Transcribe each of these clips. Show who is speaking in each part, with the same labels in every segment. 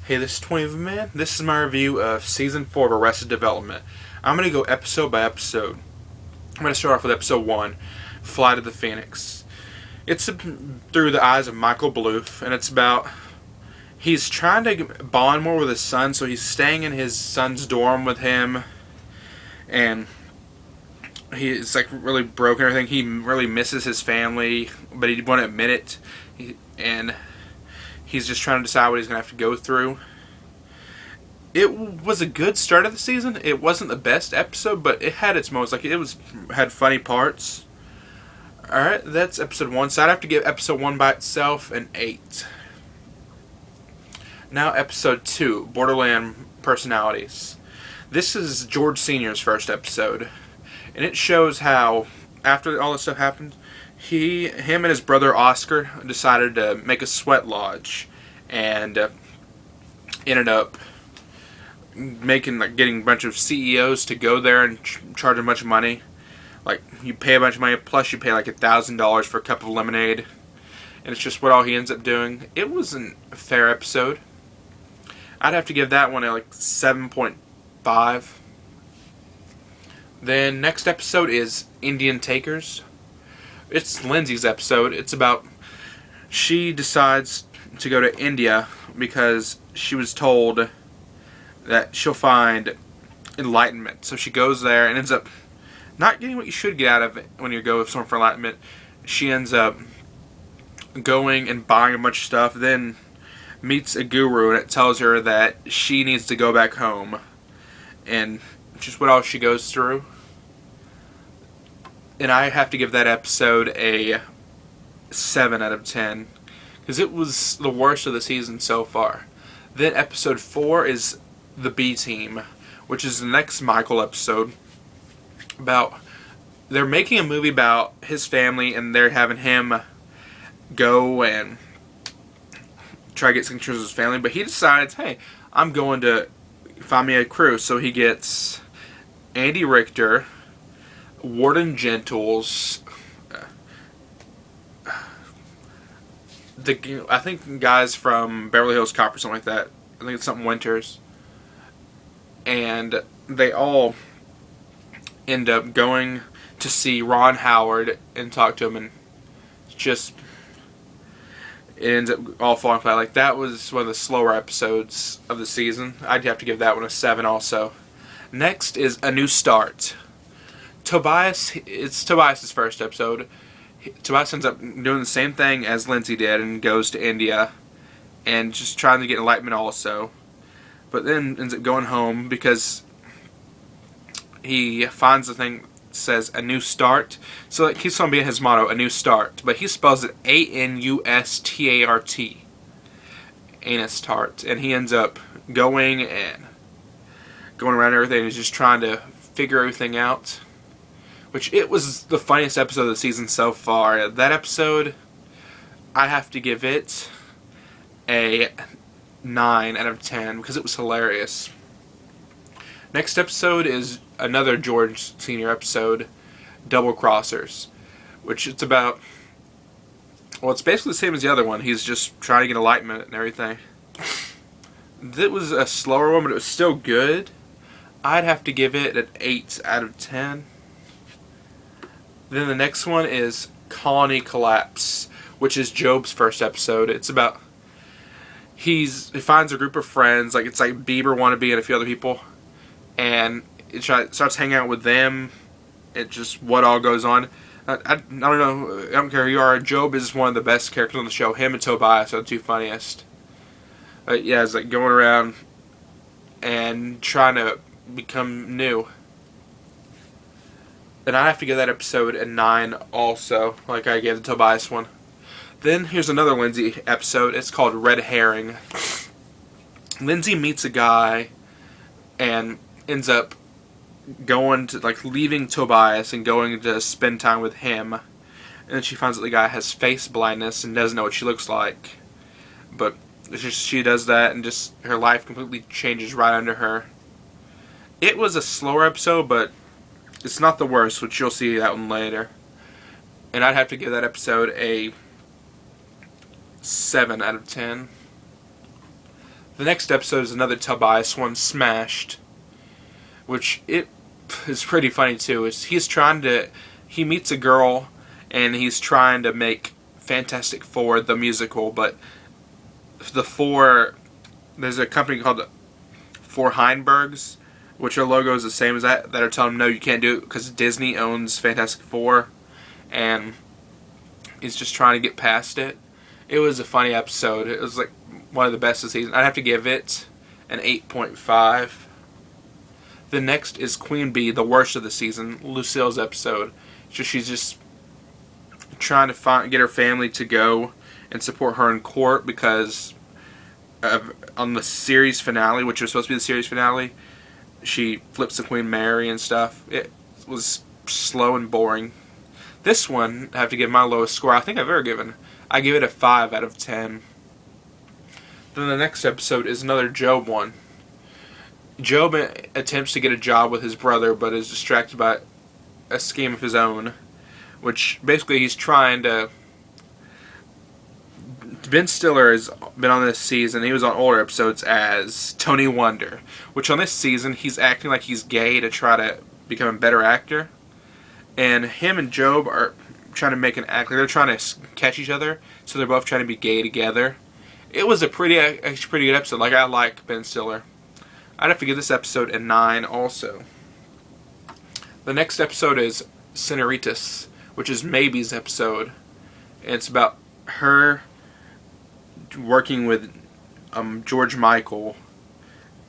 Speaker 1: Hey, this is 20 of a Man. This is my review of Season 4 of Arrested Development. I'm going to go episode by episode. I'm going to start off with episode 1, Flight of the Phoenix. It's through the eyes of Michael Bluth, and it's about he's trying to bond more with his son, so he's staying in his son's dorm with him, and he's like really broken and everything. He really misses his family, but he won't admit it, and he's just trying to decide what he's going to have to go through. It was a good start of the season. It wasn't the best episode, but it had its moments. Like, had funny parts. Alright, that's episode 1. So I'd have to give episode 1 by itself an 8. Now episode 2, Borderland Personalities. This is George Sr.'s first episode. And it shows how, after all this stuff happened, him and his brother Oscar decided to make a sweat lodge, and ended up getting a bunch of CEOs to go there and charge a bunch of money. Like, you pay a bunch of money, plus you pay like $1,000 for a cup of lemonade, and it's just what all he ends up doing. It wasn't a fair episode. I'd have to give that one a like 7.5. Then next episode is Indian Takers. It's Lindsay's episode. It's about she decides to go to India because she was told that she'll find enlightenment. So she goes there and ends up not getting what you should get out of it when you go somewhere for enlightenment. She ends up going and buying a bunch of stuff, then meets a guru, and it tells her that she needs to go back home. And just what all she goes through. And I have to give that episode a 7 out of 10. Because it was the worst of the season so far. Then episode 4 is The B Team, which is the next Michael episode. They're making a movie about his family, and they're having him go and try to get some pictures of his family. But he decides, hey, I'm going to find me a crew. So he gets Andy Richter, Warden Gentles, I think guys from Beverly Hills Cop or something like that. I think it's something Winters. And they all end up going to see Ron Howard and talk to him, and it ends up all falling flat. Like, that was one of the slower episodes of the season. I'd have to give that one a 7 also. Next is A New Start. It's Tobias' first episode. Tobias ends up doing the same thing as Lindsay did and goes to India and just trying to get enlightenment also. But then ends up going home because he finds the thing that says A New Start. So it keeps on being his motto, A New Start. But he spells it A-N-U-S-T-A-R-T. Anustart. And he ends up going around everything and he's just trying to figure everything out. Which, it was the funniest episode of the season so far. That episode, I have to give it a 9 out of 10 because it was hilarious. Next episode is another George Sr. episode, Double Crossers. Which it's about, well, it's basically the same as the other one. He's just trying to get enlightenment and everything. It was a slower one, but it was still good. I'd have to give it an 8 out of 10. Then the next one is Colony Collapse, which is Job's first episode. It's about he finds a group of friends, it's like Bieber wannabe and a few other people, and it starts hanging out with them. It just what all goes on. I don't know. I don't care who you are. Job is one of the best characters on the show. Him and Tobias are the two funniest. Yeah, it's like going around and trying to become new. And I have to give that episode a 9 also, like I gave the Tobias one. Then here's another Lindsay episode. It's called Red Herring. Lindsay meets a guy and ends up going to, leaving Tobias and going to spend time with him. And then she finds that the guy has face blindness and doesn't know what she looks like. But she does that and just her life completely changes right under her. It was a slower episode, but it's not the worst, which you'll see that one later. And I'd have to give that episode a 7 out of 10. The next episode is another Tobias one, Smashed, which it is pretty funny too. He meets a girl and he's trying to make Fantastic Four the musical, but there's a company called the Four Heinbergs, which their logo is the same as that are telling him no, you can't do it because Disney owns Fantastic Four, and he's just trying to get past it. It was a funny episode. It was like one of the best of the season. I'd have to give it an 8.5. The next is Queen Bee, the worst of the season, Lucille's episode. She's just trying to get her family to go and support her in court because on the series finale, which was supposed to be the series finale, she flips the Queen Mary and stuff. It was slow and boring. This one, I have to give my lowest score I think I've ever given. I give it a 5 out of 10. Then the next episode is another Job one. Job attempts to get a job with his brother, but is distracted by a scheme of his own, which basically he's trying to... Ben Stiller has been on this season. He was on older episodes as Tony Wonder, which on this season he's acting like he's gay to try to become a better actor. And him and Job are trying to make an act like they're trying to catch each other, so they're both trying to be gay together. It was actually pretty good episode. Like, I like Ben Stiller. I'd have to give this episode a 9 also. The next episode is Senoritas, which is Maybe's episode. And it's about her working with George Michael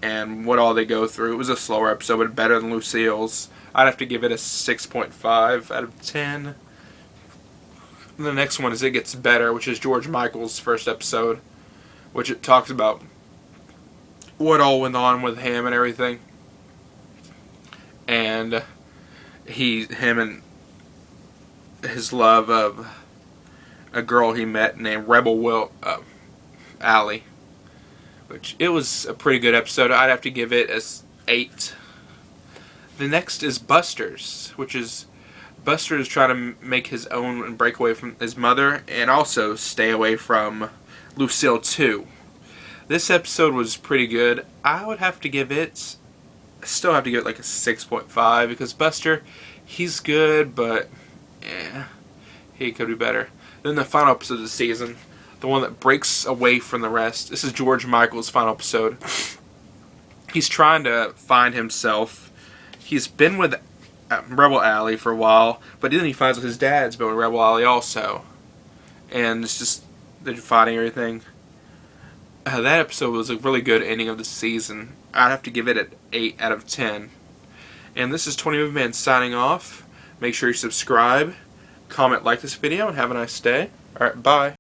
Speaker 1: and what all they go through. It was a slower episode, but better than Lucille's. I'd have to give it a 6.5 out of 10. And the next one is It Gets Better, which is George Michael's first episode, which it talks about what all went on with him and everything. And him and his love of a girl he met named Rebel Allie, which it was a pretty good episode. I'd have to give it a 8. The next is Buster's, which is Buster is trying to make his own and break away from his mother and also stay away from Lucille too. This episode was pretty good. I would have to give it, still have to give it like a 6.5 because Buster, he's good, but he could be better. Then the final episode of the season, the one that breaks away from the rest. This is George Michael's final episode. He's trying to find himself. He's been with Rebel Allie for a while, but then he finds out his dad's been with Rebel Allie also. And it's just, they're fighting everything. That episode was a really good ending of the season. I'd have to give it an 8 out of 10. And this is 20 Movie Man signing off. Make sure you subscribe, comment, like this video, and have a nice day. Alright, bye.